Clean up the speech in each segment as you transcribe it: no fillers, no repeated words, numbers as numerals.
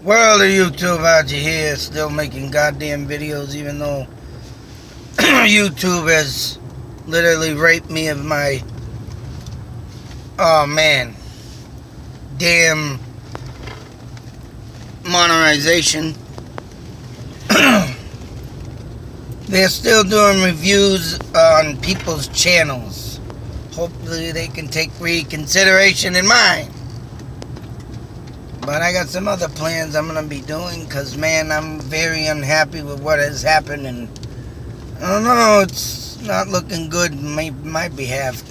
World of YouTube out here still making goddamn videos even though YouTube has literally raped me of my, oh man, damn monetization. They're still doing reviews on people's channels. Hopefully they can take reconsideration in mind. But I got some other plans I'm going to be doing because, man, I'm very unhappy with what has happened. And I don't know, it's not looking good on my behalf.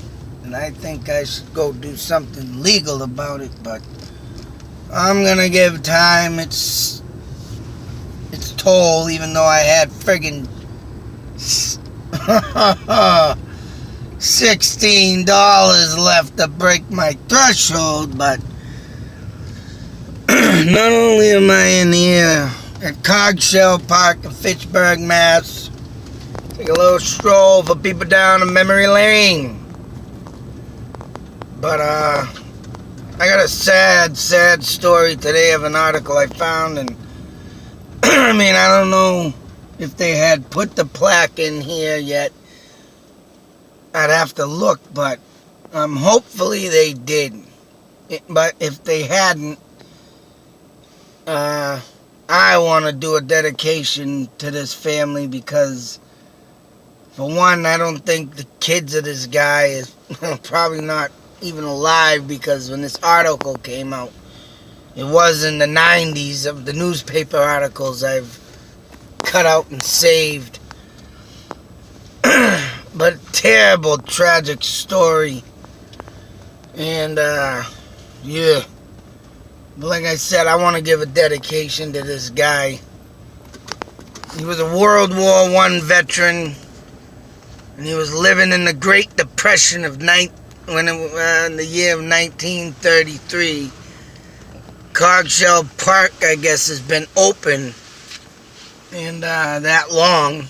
And I think I should go do something legal about it. But I'm going to give time its toll, even though I had friggin' $16 left to break my threshold. But not only am I in here at Cogshell Park in Fitchburg, Mass, take a little stroll for people down in memory lane, but I got a sad story today of an article I found. And I mean, I don't know if they had put the plaque in here yet. I'd have to look, but hopefully they did. But if they hadn't, I want to do a dedication to this family because, for one, I don't think the kids of this guy is probably not even alive, because when this article came out, it was in the 90s of the newspaper articles I've cut out and saved. But terrible, tragic story. And, yeah. But like I said, I want to give a dedication to this guy. He was a World War I veteran, and he was living in the Great Depression of in the year of 1933. Cogshell Park, I guess, has been open and that long.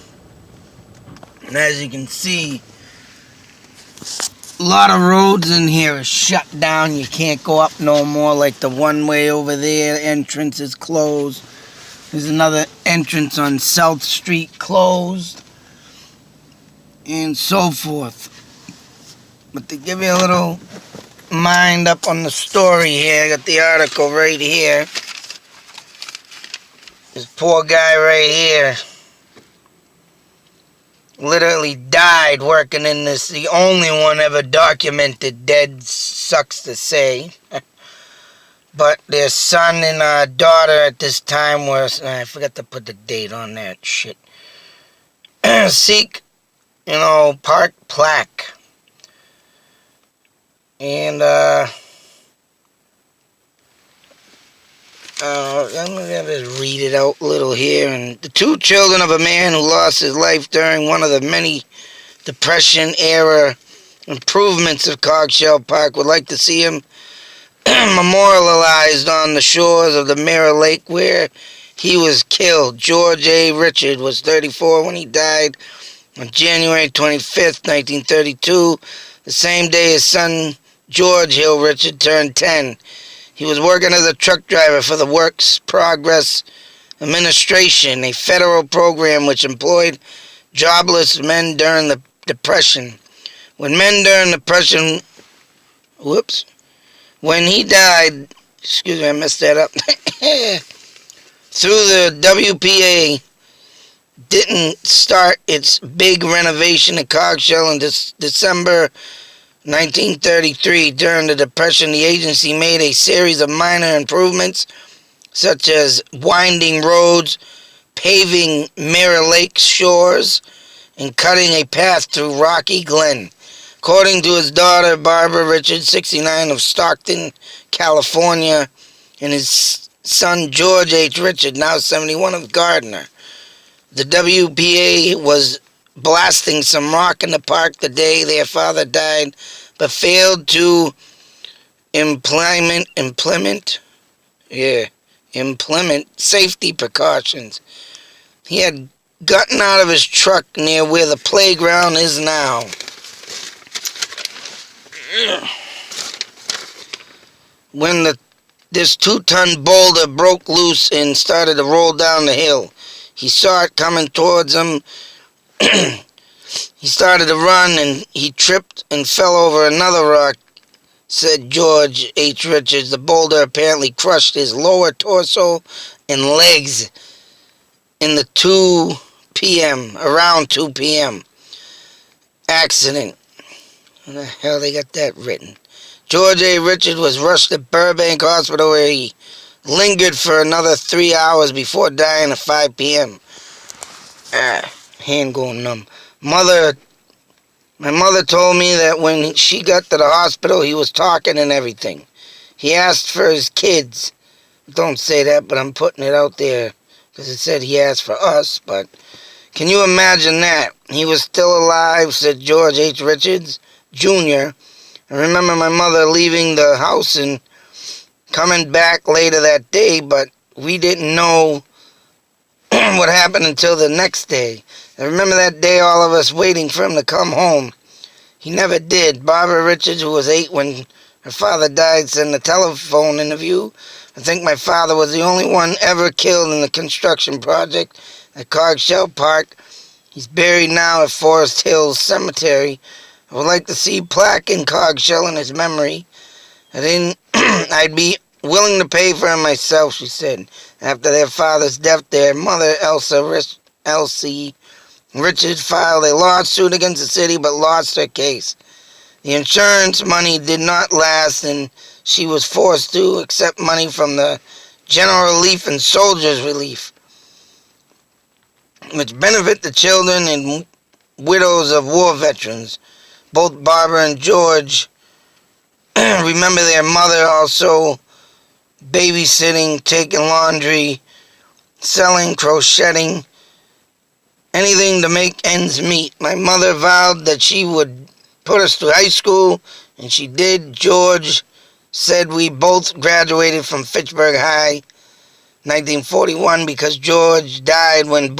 And as you can see, a lot of roads in here are shut down. You can't go up no more, like the one way over there. Entrance is closed. There's another entrance on South Street closed, and so forth. But to give you a little mind up on the story here, I got the article right here. This poor guy right here literally died working in this. The only one ever documented dead, sucks to say. But their son and daughter at this time was, I forgot to put the date on that shit. Sikh, park plaque. And, I'm going to just read it out a little here. And the two children of a man who lost his life during one of the many Depression-era improvements of Cogshell Park would like to see him memorialized on the shores of the Mirror Lake where he was killed. George A. Richard was 34 when he died on January 25th, 1932, the same day his son George Hill Richard turned 10. He was working as a truck driver for the Works Progress Administration, a federal program which employed jobless men during the Depression. When he died, excuse me, I messed that up, through the WPA didn't start its big renovation at Cogshell in December 1933. During the Depression, the agency made a series of minor improvements, such as winding roads, paving Mirror Lake shores, and cutting a path through Rocky Glen. According to his daughter, Barbara Richard, 69, of Stockton, California, and his son, George H. Richard, now 71, of Gardner, the WPA was blasting some rock in the park the day their father died, but failed to implement safety precautions. He had gotten out of his truck near where the playground is now. When this 2-ton boulder broke loose and started to roll down the hill. He saw it coming towards him. He started to run, and he tripped and fell over another rock, said George H. Richards. The boulder apparently crushed his lower torso and legs in the around 2 p.m. accident. Where the hell they got that written? George A. Richards was rushed to Burbank Hospital, where he lingered for another 3 hours before dying at 5 p.m. Hand going numb. My mother told me that when she got to the hospital, he was talking and everything. He asked for his kids. Don't say that, but I'm putting it out there because it said he asked for us, but can you imagine that? He was still alive, said George H. Richards, Jr. I remember my mother leaving the house and coming back later that day, but we didn't know what happened until the next day. I remember that day, all of us waiting for him to come home. He never did. Barbara Richards, who was 8 when her father died, said in a telephone interview, I think my father was the only one ever killed in the construction project at Cogshell Park. He's buried now at Forest Hills Cemetery. I would like to see a plaque in Cogshell in his memory. I'd be willing to pay for him myself, she said. After their father's death, their mother, Elsie Richards, filed a lawsuit against the city but lost her case. The insurance money did not last, and she was forced to accept money from the General Relief and Soldiers Relief, which benefit the children and widows of war veterans. Both Barbara and George remember their mother also babysitting, taking laundry, selling, crocheting, anything to make ends meet. My mother vowed that she would put us through high school, and she did. George said we both graduated from Fitchburg High 1941 because George A. Richards died when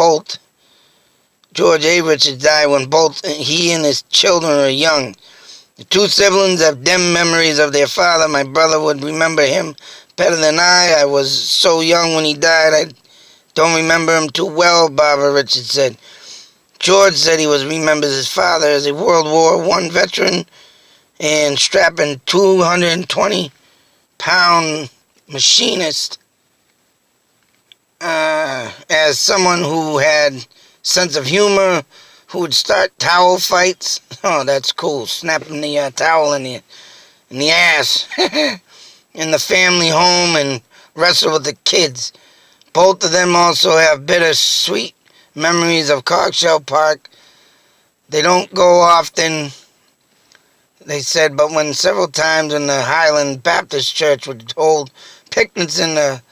both he and his children were young. The 2 siblings have dim memories of their father. My brother would remember him better than I. I was so young when he died, I don't remember him too well, Barbara Richards said. George said he remembers his father as a World War I veteran and strapping 220-pound machinist. As someone who had sense of humor, who would start towel fights. Oh, that's cool. Snapping the towel in the ass in the family home and wrestle with the kids. Both of them also have bittersweet memories of Cogshell Park. They don't go often, they said, but when several times in the Highland Baptist Church would hold picnics in the...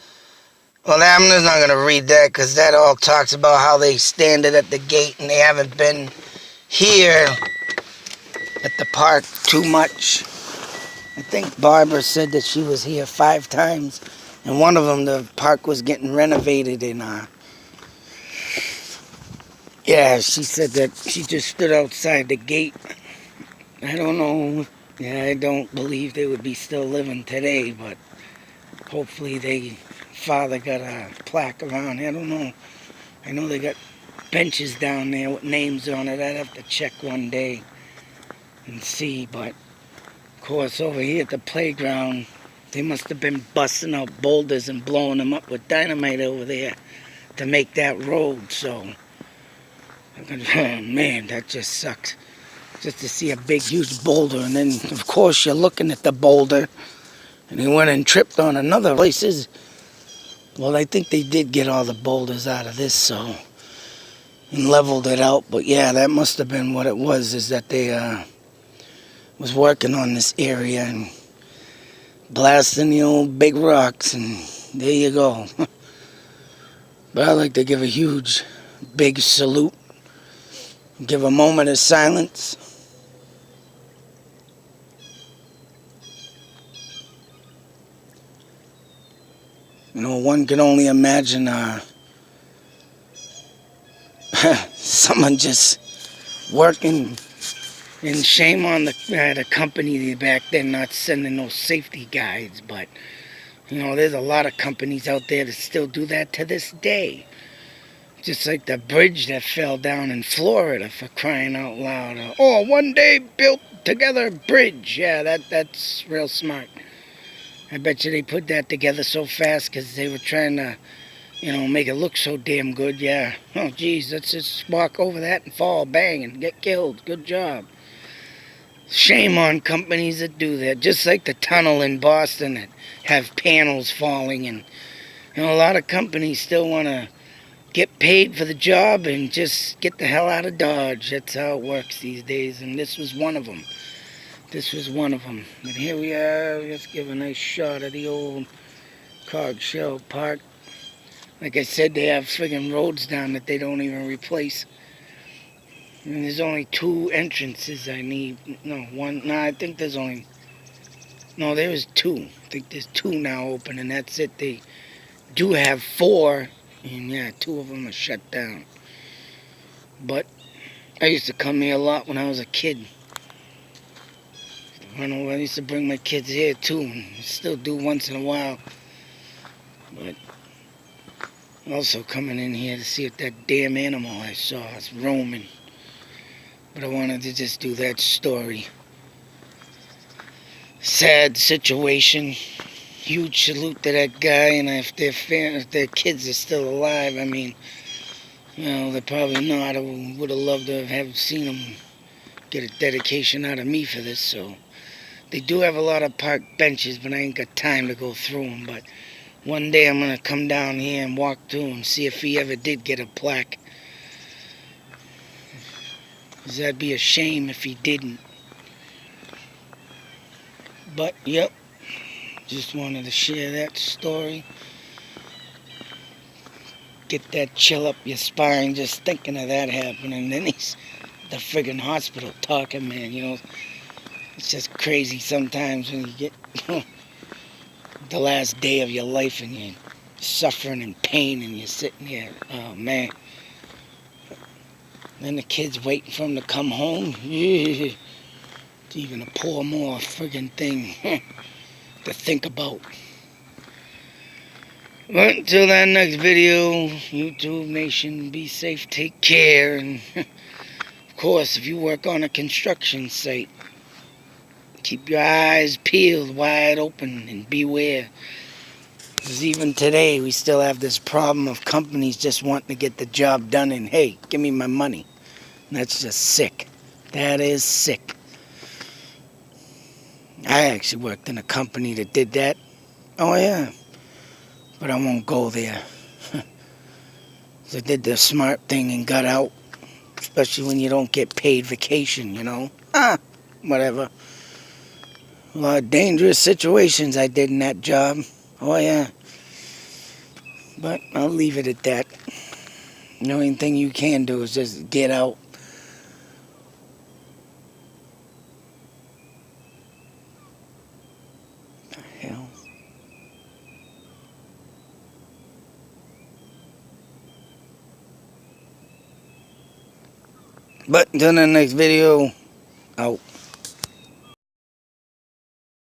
Well, I'm just not going to read that because that all talks about how they stand it at the gate and they haven't been here at the park too much. I think Barbara said that she was here 5 times, and one of them, the park was getting renovated, and yeah, she said that she just stood outside the gate. I don't know. Yeah, I don't believe they would be still living today, but hopefully father got a plaque around. I don't know. I know they got benches down there with names on it. I'd have to check one day and see, but of course over here at the playground, they must have been busting out boulders and blowing them up with dynamite over there to make that road, so oh man, that just sucks. Just to see a big huge boulder, and then of course you're looking at the boulder and he went and tripped on another places. Well, I think they did get all the boulders out of this, so, and leveled it out. But yeah, that must have been what it was, is that they was working on this area and blasting the old big rocks, and there you go. But I'd like to give a huge, big salute, give a moment of silence. You know, one can only imagine someone just working, and shame on the company back then not sending those safety guides, but You know, there's a lot of companies out there that still do that to this day. Just like the bridge that fell down in Florida, for crying out loud. Oh, one day built together bridge. Yeah, that's real smart. I bet you they put that together so fast because they were trying to, make it look so damn good. Yeah. Oh, geez, let's just walk over that and fall, bang, and get killed. Good job. Shame on companies that do that. Just like the tunnel in Boston that have panels falling, and a lot of companies still want to get paid for the job and just get the hell out of Dodge. That's how it works these days, and this was one of them. This was one of them. But here we are. Let's give a nice shot of the old Cog Shell Park. Like I said, they have friggin' roads down that they don't even replace. And there's only 2 entrances I need. No, one. No, I think there's only... No, there is 2. I think there's 2 now open, and that's it. They do have 4, and yeah, 2 of them are shut down. But I used to come here a lot when I was a kid. I used to bring my kids here too, and still do once in a while. But also coming in here to see if that damn animal I saw is roaming. But I wanted to just do that story. Sad situation. Huge salute to that guy, and if their kids are still alive, I mean, they're probably not. I would have loved to have seen them get a dedication out of me for this. So they do have a lot of park benches, but I ain't got time to go through them. But one day I'm gonna come down here and walk through and see if he ever did get a plaque. 'Cause that'd be a shame if he didn't. But yep, just wanted to share that story. Get that chill up your spine just thinking of that happening. Then he's at the friggin' hospital talking, man. It's just crazy sometimes when you get the last day of your life and you're suffering in pain and you're sitting there. Oh, man. Then the kid's waiting for him to come home. It's even a poor more friggin' thing to think about. But until that next video, YouTube Nation, be safe, take care, and of course, if you work on a construction site, keep your eyes peeled wide open and beware. Because even today, we still have this problem of companies just wanting to get the job done and, hey, give me my money. And that's just sick. That is sick. I actually worked in a company that did that. Oh, yeah. But I won't go there. So I did the smart thing and got out. Especially when you don't get paid vacation, whatever. A lot of dangerous situations I did in that job. Oh, yeah. But I'll leave it at that. The only thing you can do is just get out. What the hell? But until the next video, out.